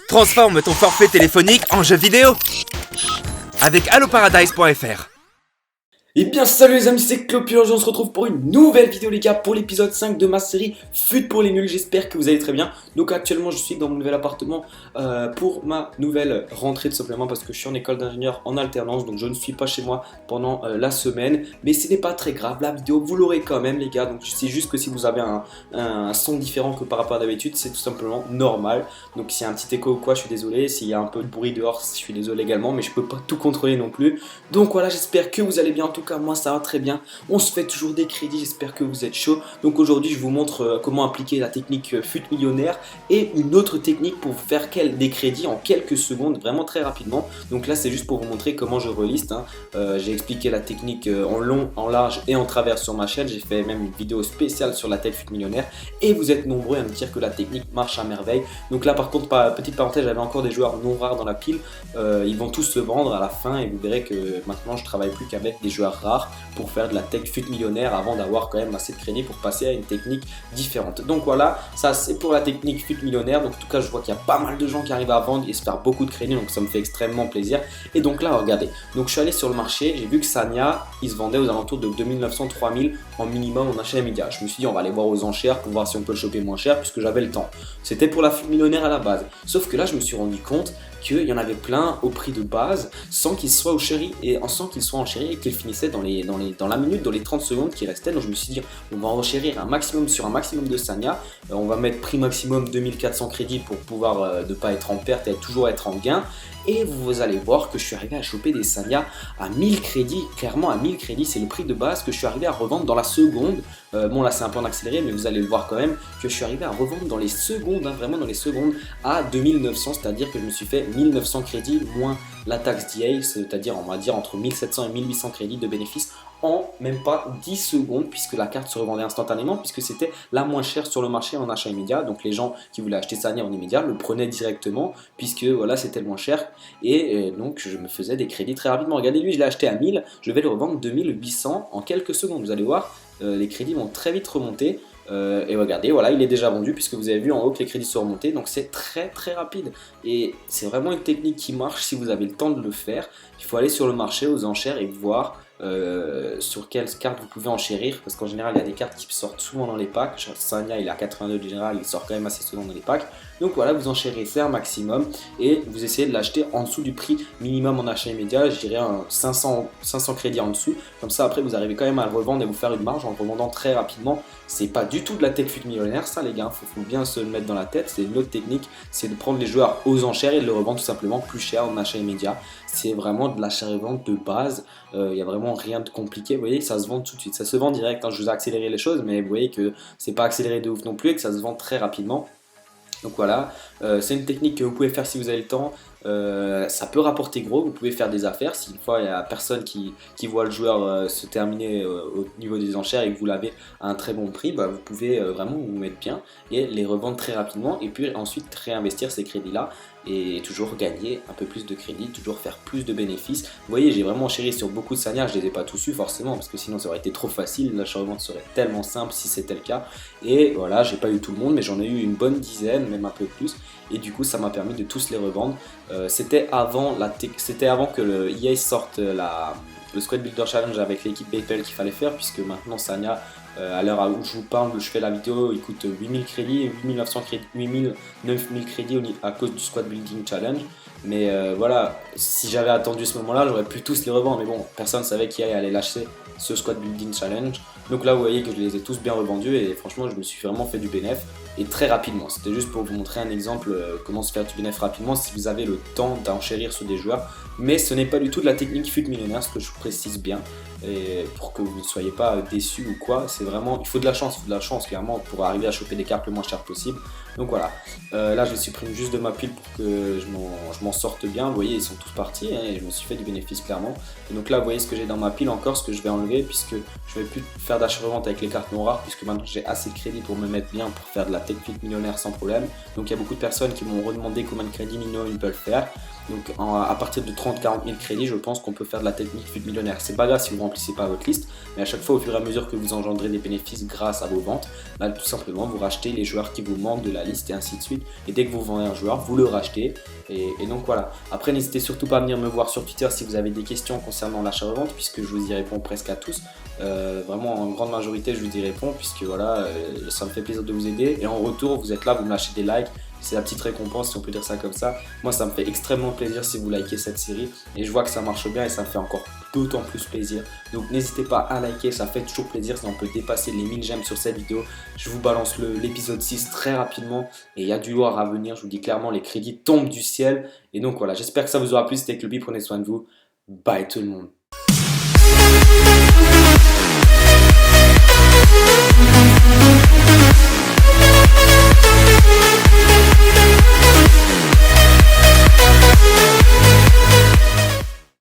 Transforme ton forfait téléphonique en jeu vidéo avec alloparadise.fr. Et bien salut les amis, c'est Clopurge, on se retrouve pour une nouvelle vidéo les gars, pour l'épisode 5 de ma série FUT pour les nuls. J'espère que vous allez très bien. Donc actuellement je suis dans mon nouvel appartement pour ma nouvelle rentrée, tout simplement parce que je suis en école d'ingénieur en alternance. Donc je ne suis pas chez moi pendant la semaine, mais ce n'est pas très grave, la vidéo vous l'aurez quand même les gars. Donc c'est juste que si vous avez un son différent que par rapport à d'habitude, c'est tout simplement normal. Donc s'il y a un petit écho ou quoi, je suis désolé. S'il y a un peu de bruit dehors, je suis désolé également, mais je peux pas tout contrôler non plus. Donc voilà, j'espère que vous allez bien. En tout cas moi ça va très bien, on se fait toujours des crédits, j'espère que vous êtes chaud. Donc aujourd'hui je vous montre comment appliquer la technique FUT millionnaire et une autre technique pour vous faire des crédits en quelques secondes, vraiment très rapidement. Donc là c'est juste pour vous montrer comment je reliste, hein. J'ai expliqué la technique en long, en large et en travers sur ma chaîne. J'ai fait même une vidéo spéciale sur la tech FUT millionnaire et vous êtes nombreux à me dire que la technique marche à merveille. Donc là par contre, petite parenthèse, j'avais encore des joueurs non rares dans la pile, ils vont tous se vendre à la fin et vous verrez que maintenant je travaille plus qu'avec des joueurs rares pour faire de la tech FUT millionnaire avant d'avoir quand même assez de crédit pour passer à une technique différente. Donc voilà, ça c'est pour la technique FUT millionnaire. Donc en tout cas je vois qu'il y a pas mal de gens qui arrivent à vendre et se faire beaucoup de crédit, donc ça me fait extrêmement plaisir. Et donc là regardez, donc je suis allé sur le marché, j'ai vu que Sanya il se vendait aux alentours de 2900-3000 en minimum en achat immédiat. Je me suis dit on va aller voir aux enchères pour voir si on peut le choper moins cher puisque j'avais le temps. C'était pour la FUT millionnaire à la base, sauf que là je me suis rendu compte qu'il y en avait plein au prix de base sans qu'il soit enchéri et qu'il finissait dans la minute, dans les 30 secondes qui restaient. Donc je me suis dit on va enchérir un maximum sur un maximum de Sanya, on va mettre prix maximum 2400 crédits pour pouvoir ne pas être en perte et toujours être en gain. Et vous allez voir que je suis arrivé à choper des Sanya à 1000 crédits, clairement à 1000 crédits, c'est le prix de base que je suis arrivé à revendre dans la seconde. Bon là c'est un peu en accéléré mais vous allez le voir quand même que je suis arrivé à revendre dans les secondes, hein, vraiment dans les secondes à 2900, c'est-à-dire que je me suis fait 1900 crédits moins la taxe DA, c'est-à-dire on va dire entre 1700 et 1800 crédits de bénéfices en même pas 10 secondes puisque la carte se revendait instantanément puisque c'était la moins chère sur le marché en achat immédiat. Donc les gens qui voulaient acheter Sanya en immédiat le prenaient directement puisque voilà c'était le moins cher et donc je me faisais des crédits très rapidement. Regardez lui, je l'ai acheté à 1000, je vais le revendre 2800 en quelques secondes. Vous allez voir, les crédits vont très vite remonter. Et regardez, voilà, il est déjà vendu puisque vous avez vu en haut que les crédits sont remontés, donc c'est très très rapide et c'est vraiment une technique qui marche si vous avez le temps de le faire. Il faut aller sur le marché aux enchères et voir sur quelles cartes vous pouvez enchérir parce qu'en général il y a des cartes qui sortent souvent dans les packs. Sanya il est à 82 de général, il sort quand même assez souvent dans les packs. Donc voilà, vous enchérissez un maximum et vous essayez de l'acheter en dessous du prix minimum en achat immédiat, je dirais un 500 crédits en dessous. Comme ça après vous arrivez quand même à le revendre et vous faire une marge en le revendant très rapidement. C'est pas du tout de la tech FUT millionnaire ça les gars, faut bien se le mettre dans la tête. C'est une autre technique, c'est de prendre les joueurs aux enchères et de le revendre tout simplement plus cher en achat immédiat. C'est vraiment de l'achat et vente de base, il n'y a vraiment rien de compliqué. Vous voyez que ça se vend tout de suite, ça se vend direct, hein. Je vous ai accéléré les choses mais vous voyez que c'est pas accéléré de ouf non plus et que ça se vend très rapidement. Donc voilà, c'est une technique que vous pouvez faire si vous avez le temps. Ça peut rapporter gros, vous pouvez faire des affaires. Si une fois il n'y a personne qui voit le joueur se terminer au niveau des enchères et que vous l'avez à un très bon prix, bah, vous pouvez vraiment vous mettre bien et les revendre très rapidement et puis ensuite réinvestir ces crédits là et toujours gagner un peu plus de crédit, toujours faire plus de bénéfices. Vous voyez, j'ai vraiment enchéri sur beaucoup de Sanya, je ne les ai pas tous eu forcément parce que sinon ça aurait été trop facile, l'achat-revente serait tellement simple si c'était le cas. Et voilà, j'ai pas eu tout le monde mais j'en ai eu une bonne dizaine, même un peu plus, et du coup ça m'a permis de tous les revendre. C'était avant que le EA sorte le Squad Builder Challenge avec l'équipe PayPal qu'il fallait faire, puisque maintenant Sanya, à l'heure où je vous parle, je fais la vidéo, il coûte 8000 crédits, 8900 crédits, 9000 crédits à cause du Squad Building Challenge. Mais voilà, si j'avais attendu ce moment-là, j'aurais pu tous les revendre. Mais bon, personne ne savait qui allait lâcher ce Squad Building Challenge. Donc là, vous voyez que je les ai tous bien revendus et franchement, je me suis vraiment fait du bénéfice et très rapidement. C'était juste pour vous montrer un exemple comment se faire du bénéfice rapidement si vous avez le temps d'enchérir sur des joueurs. Mais ce n'est pas du tout de la technique FUT millionnaire, ce que je vous précise bien. Et pour que vous ne soyez pas déçus ou quoi, c'est vraiment, il faut de la chance clairement pour arriver à choper des cartes le moins chères possible. Donc voilà, là je les supprime juste de ma pile pour que je m'en sorte bien. Vous voyez, ils sont tous partis hein, et je me suis fait du bénéfice clairement. Et donc là vous voyez ce que j'ai dans ma pile encore, ce que je vais enlever puisque je vais plus faire faire d'achat-revente avec les cartes non rares puisque maintenant j'ai assez de crédits pour me mettre bien pour faire de la technique millionnaire sans problème. Donc il y a beaucoup de personnes qui m'ont redemandé combien de crédits minimum ils peuvent faire. Donc à partir de 30-40 000 crédits, je pense qu'on peut faire de la technique FUT millionnaire. C'est pas grave si vous ne remplissez pas votre liste, mais à chaque fois au fur et à mesure que vous engendrez des bénéfices grâce à vos ventes, bah, tout simplement vous rachetez les joueurs qui vous manquent de la liste et ainsi de suite. Et dès que vous vendez un joueur, vous le rachetez. Et donc voilà. Après n'hésitez surtout pas à venir me voir sur Twitter si vous avez des questions concernant l'achat-revente puisque je vous y réponds presque à tous. Vraiment en grande majorité je vous y réponds puisque voilà, ça me fait plaisir de vous aider. Et en retour vous êtes là, vous me lâchez des likes. C'est la petite récompense si on peut dire ça comme ça. Moi ça me fait extrêmement plaisir si vous likez cette série. Et je vois que ça marche bien et ça me fait encore d'autant plus plaisir. Donc n'hésitez pas à liker, ça fait toujours plaisir si on peut dépasser les 1000 j'aime sur cette vidéo. Je vous balance l'épisode 6 très rapidement. Et il y a du lourd à venir, je vous dis clairement, les crédits tombent du ciel. Et donc voilà, j'espère que ça vous aura plu, c'était Clubby, prenez soin de vous. Bye tout le monde.